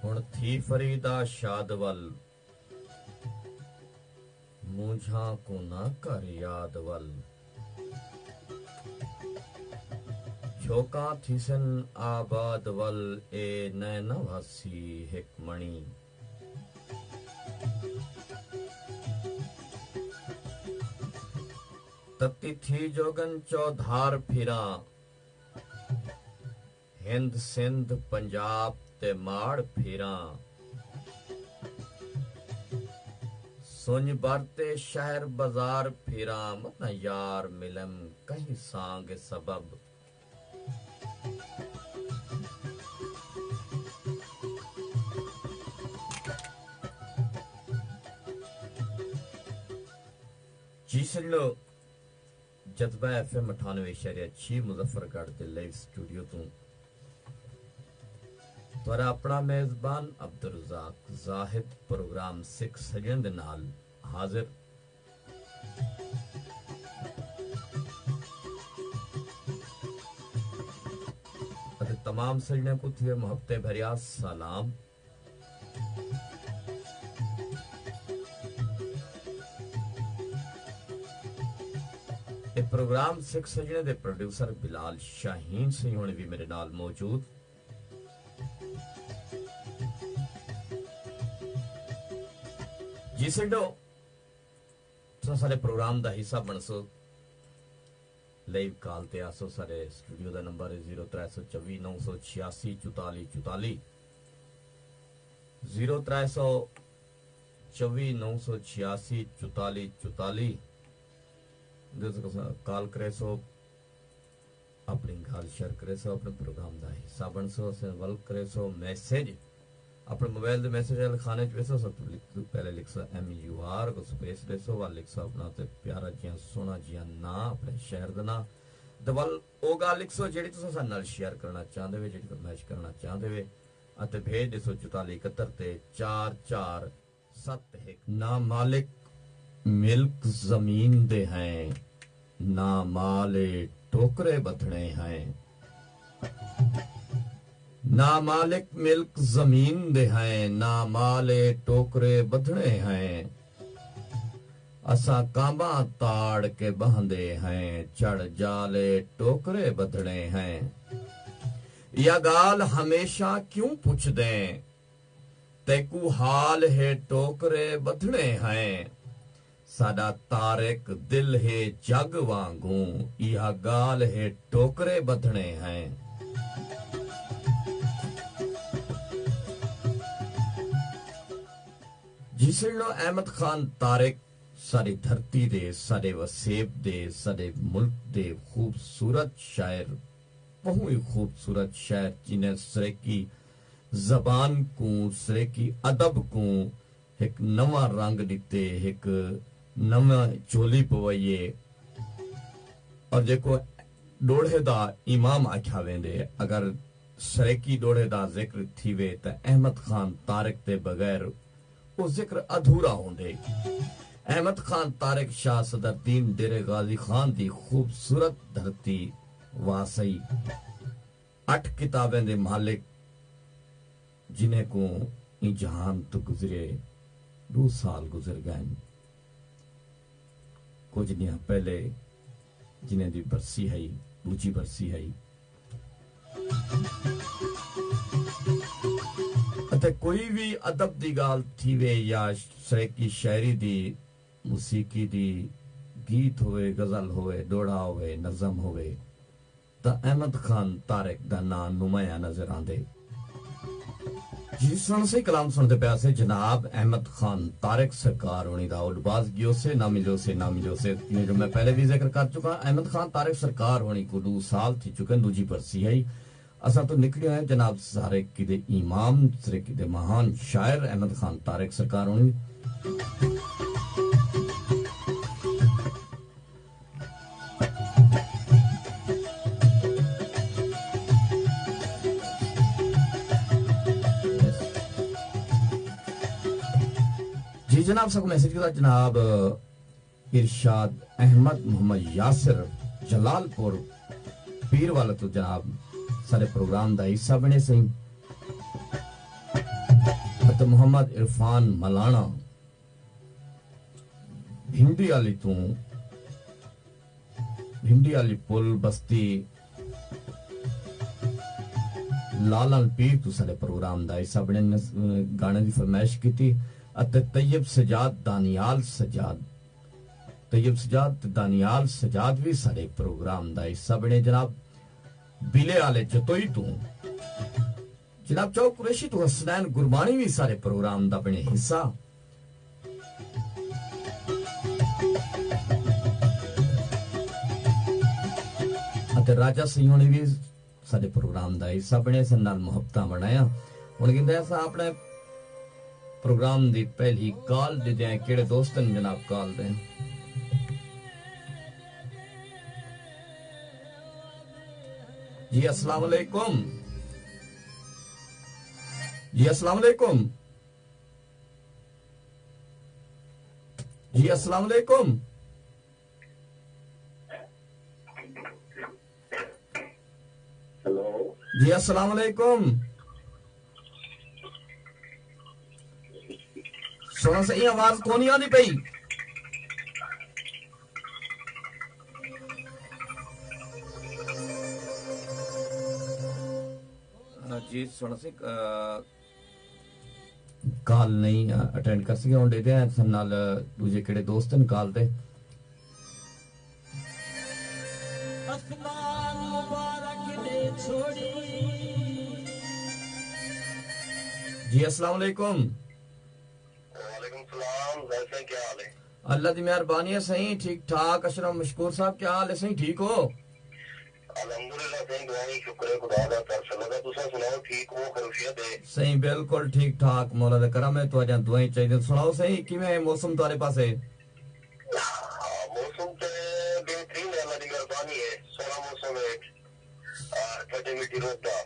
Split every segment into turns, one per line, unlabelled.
हुण थी फरीदा शादवल मूंझा को ना कर याद वल झोंका थिसन आबाद वल ए नैन वासी हिक मणी तती थी जोगन चौधार फिरा हिंद सिंध पंजाब ते माड़ फिरा सुन बरते शहर बाजार फिरा मत यार मिलम कहीं सांग सबब जी सुन लो जज्बा FM 98.6 मुजफ्फरगढ़ के लाइव स्टूडियो तू तुहारा अपना मेजबान अब्दुल रज़ाक ज़ाहिद प्रोग्राम सिख सजन दे नाल हाजिर अते तमाम सजने को थिए मोहब्बते भरिया सलाम। ये प्रोग्राम सिख सजने दे प्रोड्यूसर बिलाल शाहीन से हुण भी मेरे नाल मौजूद जी सिंडो तो सारे प्रोग्राम दा हिस्सा बनसो लाइव कॉल ते आसो सारे स्टूडियो दा नंबर है 0324 986 44 44 0324 986 44 44 कॉल करे सो अपनी गाल शेयर करे सो अपने प्रोग्राम दा हिस्सा बन सो वल करे सो मैसेज अपने मोबाइल दे मैसेज लिखाने च सब पहले लिख सो MUR को स्पेस दे सो वाल लिख सो अपना ते प्यारा जिया सोना जिया ना अपने शहर दा ना ते वल ओ गाल लिख सो जेडी तुसा सा नाल शेयर करना चाहंदे वे जेडी फरमाइश करना चाहंदे वे अते भेज दे सो 4471 ते 4471 ना मालिक मिल्क जमीन दे हैं ना माले टोकरे बधने हैं ना मालिक मिल्क जमीन दे हैं ना माले टोकरे बधने हैं असा कांबा ताड़ के बहंदे हैं चढ़ जाले टोकरे बधने हैं या गाल हमेशा क्यों पूछ दें तेकू हाल है टोकरे बधने हैं साडा तारिक दिल है जग वांगू यह गाल है टोकरे बधने हैं जिसलो अहमद खान तारिक सारी धरती दे सारे वसेब दे सारे मुल्क दे खूबसूरत शायर बहुत ही खूबसूरत शायर जिन्हें सरेकी जबान को सरेकी अदब को एक नवा रंग दिते एक नवा चोली पवैये और जेको डोड़े दा इमाम आख्या वेंदे अगर सरेकी डोड़े दा जिक्र थीवे त अहमद खान तारिक ते बगैर वो जिक्र अधूरा होंदे अहमद खान तारिक शाह सदरुद्दीन डेरे गाजी खान दी खूबसूरत धरती वासई 8 किताबें दे मालिक जिन्हें को ई जहान तो गुजरे 2 साल गुजर गए कुछ दिन पहले जिन्हें दी बरसी है दूजी बरसी है अते कोई भी अदब दी गाल थीवे या सरेकी शायरी दी मुसीकी दी गीत होवे गजल होवे डोड़ा होवे नज़म होवे ता अहमद खान तारिक दा नाम नुमाया नजर आंदे जी सुन से कलाम सुनते प्यासे जनाब अहमद खान तारिक सरकार होनी दा उलबाज गियो से ना मिलो से जो मैं पहले भी जिक्र कर चुका अहमद खान तारिक सरकार होनी को 2 साल थी चुके दूजी बरसी है असा तो निकले हैं जनाब सारे किदे इमाम सारे किदे महान शायर अहमद खान तारिक सरकार होनी जी जनाब सबको मैसेज किया जनाब इरशाद अहमद मोहम्मद यासिर जलालपुर पीर वाला तो जनाब सारे प्रोग्राम का हिस्सा बने सही ਅਤੇ ਮੁਹੰਮਦ ਇਰਫਾਨ ਮਲਾਣਾ भिंडी वाली तू भिंडी वाली पुल बस्ती लालन पीर तू सारे प्रोग्राम दा हिस्सा बने गाने की फरमाइश की थी। तैयब सजाद दानियाल सजाद तैयब सजाद दानियाल सजाद भी सारे प्रोग्राम दा हिस्सा बने। जनाब बिले वाले जतोई तू जनाब चौक कुरैशी तू हसनैन गुरबानी भी सारे प्रोग्राम दा बने हिस्सा। राजा सिंह ने भी साडे प्रोग्राम का हिस्सा बने सन नाल मुहब्बत बनाया। हुण कहंदे असां अपने प्रोग्राम दी पहली कॉल दे दें केड़े दोस्त ने जनाब कॉल दें। जी अस्सलाम वालेकुम जी अस्सलाम वालेकुम जी अस्सलाम वालेकुम जी अस्सलाम वालेकुम। सुना सही आवाज कौन ही आती पई? जी सुना सी कॉल नहीं अटेंड कर सके हुण देते हैं नाल दूजे केड़े दोस्त ने कॉल दे। जी अस्सलाम वालेकुम।
वालेकुम सलाम। वैसे क्या हाल है?
अल्लाह की मेहरबानी है सही ठीक ठाक। अशरफ मशकूर साहब क्या हाल है? सही ठीक हो?
अल्हम्दुलिल्लाह सही दुआई शुक्र है खुदा दा तरस लगा। तुसा सुनाओ ठीक हो? खैरियत है?
सही बिल्कुल ठीक ठाक मौला दा करम है। तुहाडियां दुआएं चाहिए। सुनाओ सही किवें है मौसम तुम्हारे पास है?
मौसम ते बेहतरीन है, अल्लाह दी मेहरबानी है। सोना मौसम है, ठंडी मिट्टी रोदा।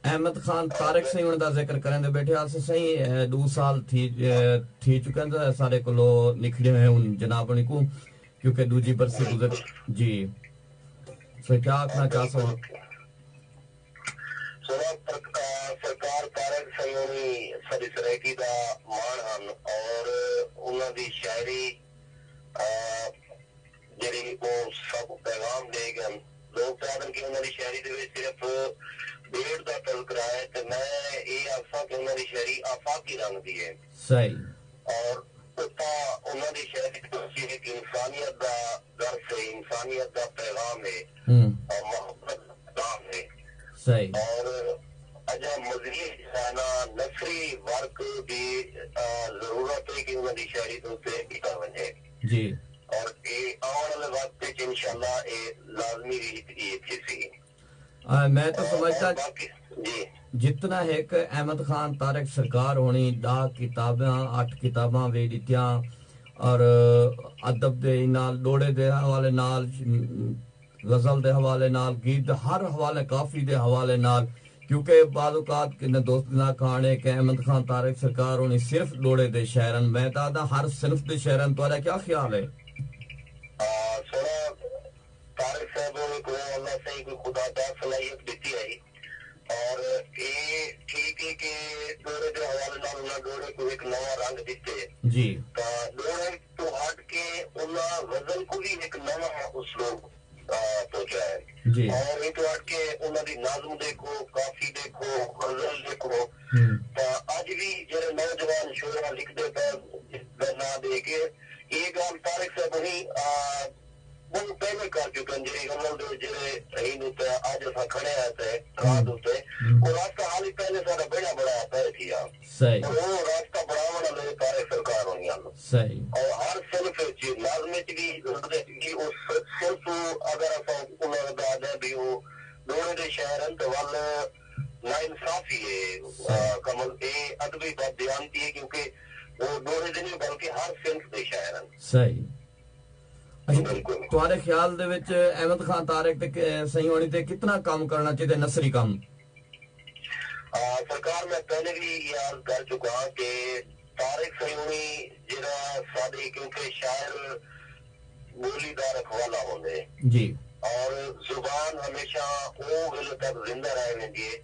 अहमद खान तारिक सिंह दा जिक्र करें दे बैठे आस सही 2 साल थी चुके हैं सारे कोलो निकले हुए उन जनाब को क्योंकि दूजी बरसी गुजर जी सो क्या आखना चाह सो
सरकार तारिक सिंह साडी सरायकी दा मान हन और उन्हां दी शायरी जेड़ी वो सब पैगाम दे गए। लोग चाहते कि उन्हां दी शायरी दे विच सिर्फ भेड़ का तस्करा है तो मैं ये आखा कि उन्होंने शायरी आफाकी रंग दी है
सही
और उन्होंने शायरी एक इंसानियत का दर्स है, इंसानियत का पैगाम है और मोहब्बत का पैगाम है
सही
और अजा मजीद ना नसरी वर्क की जरूरत है कि उन्होंने शायरी तो किया बने
जी
और ये आने वाले वक्त इंशाल्लाह ये लाजमी रीत सी।
मैं तो समझता जितना एक अहमद खान तारिक सरकार होनी 10 किताबां 8 किताबां वे दित्तियां और अदब दे नाल डोड़े दे हवाले नाल गजल दे हवाले नाल गीत हर हवाले काफी दे हवाले नाल क्योंकि बाद औकात किन्ने दोस्त ना खाने के अहमद खान तारिक सरकार होनी सिर्फ डोड़े दे शायरन मैं दादा हर सिर्फ दे शायरन तुम्हारा क्या ख्याल है?
तारिक साहब को अल्लाह से कोई खुदा दा सलाहियत दी है और ये ठीक है कि डोरे के हवाले नाल उन्हें डोरे को एक नया रंग दिते
जी
तो डोरे तो हट के उन्हें गजल को भी एक नया उसलूब पहुंचा है
जी
और ये तो हट के उन्हें दी नाज़म देखो काफी देखो गजल देखो तो आज भी जो नौजवान शोरा लिखते पे ना दे के ये गल तारिक साहब ही वो पहले कर चुके हैं जी अमल दे जेरे इन उते आज असा खड़े आते रात उते वो रास्ता हाल ही पहले सारा बड़ा बड़ा तय किया
सही
और वो रास्ता बढ़ावना मेरे कार्य सरकार होनी है
सही और
हर सिर्फ चीज लाजमी भी कि उस सिर्फ अगर असा उन्हें दादा भी वो दोनों दे शहरन तो वाल ना इंसाफी है कमल ए अदबी बात बयानती है क्योंकि वो दोनों दिन बल्कि हर सिर्फ दे शहरन
सही तुम्हारे ख्याल दे विच अहमद खान तारिक ते सही होनी ते कितना काम करना चाहिए नसरी काम?
सरकार मैं पहले भी याद कर चुका कि तारिक सही होनी जरा सादे क्योंकि शायर बोली का रखवाला होंगे
जी
और जुबान हमेशा वो वेले तक जिंदा रह वेंदी है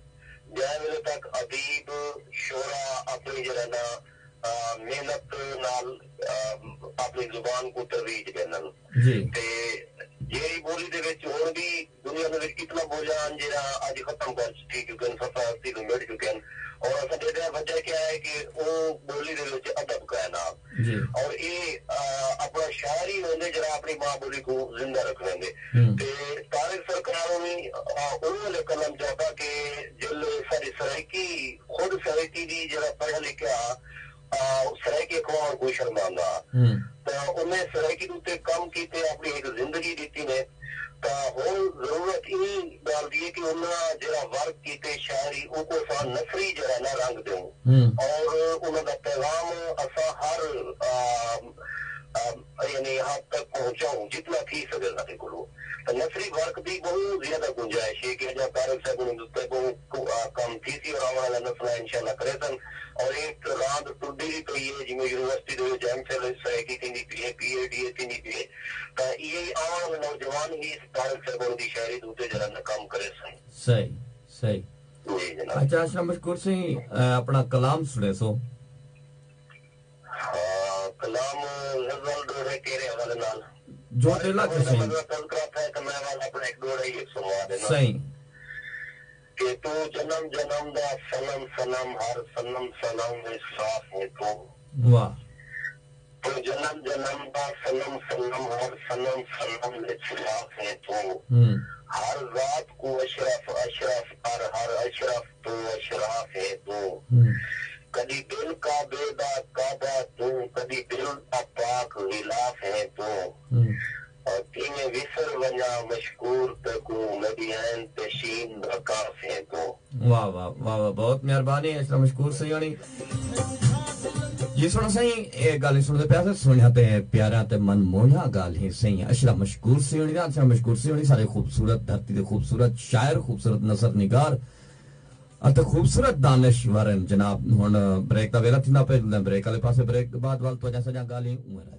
जै वेले तक अदीब शोरा अपनी जरा ना मेहनत नाल अपनी जुबान को तरवीज देना ते जेरी बोली दे विच हुण भी दुनिया दे विच कितना बोलान जेरा अज खत्म कर चुके 70-80 तो मिट चुके हैं और असां दे वजह क्या है कि वो बोली दे विच अदब का है नाम और ये अपना शायर ही होंगे जरा अपनी मां बोली को जिंदा रख लेंगे ते तारिक सरकार भी उन्होंने कलम चाहता कि जिल सारी सराइकी खुद सराइकी दी जरा पढ़ा लिखा सराइकी अखबार कोई शर्मांदा तो उन्हें सराइकी उत्ते कम कीते अपनी एक जिंदगी दी ने तो हुण जरूरत ई गल दी है कि उन्हें जरा वर्क कीते शायरी उनको सा नफरी जरा ना रंग दूं और उन्होंने पैगाम असा हर यानी यहाँ तक पहुंचाऊं जितना थी सके साथे को नफरी वर्क की बहुत ज्यादा गुंजाइश है कि जो तारिक साहब कम थी सी और आने वाला नस्ल इंशाल्लाह करे सन और एक रात टुडी भी पई है जिमें यूनिवर्सिटी दे एमफिल सराइकी थी पी पीएचडी थी पी तो ये आने वाले नौजवान ही तारिक साहब की शायरी दूते जरा न काम करे सन
सही सही
जी जनाब
अच्छा अशरफ मशकूर सिंह अपना कलाम सुने सो
कलाम गजल डोरे तेरे हवाले नाल
जो दिला के सही
तज़किरा है तो मैं वाला अपना एक डोरे ही सुनवा देना
सही
कि तू जन्म जन्म दा सनम सनम हर सनम सनम में साफ है तू
वाह
तू जन्म जन्म दा सनम सनम हर सनम सनम में साफ है तू हर रात को अशरफ अशरफ हर अशरफ तू अशराफ है तू कदी दिल का बेदा काबा तू कदी दिल का पाक गिलाफ है तू और तीने विसर वना मशकूर तकू नदियान तशीन बकाफ है तू
वाह वाह वाह वाह बहुत मेहरबानी अशरफ मशकूर सिंह होनी जी सुनो सही एक गल सुनते प्यासे सुनिया ते प्यारा ते मन मोहिया गल ही सही अशरफ मशकूर सिंह होनी अशरफ मशकूर सिंह होनी सारे खूबसूरत धरती दे खूबसूरत शायर खूबसूरत नसर निगार अत खूबसूरत दानिशवर जनाब हुन ब्रेक दा वेला थींदा पे ब्रेक वाले पासे ब्रेक बाद वाल तो सजा गाली उमर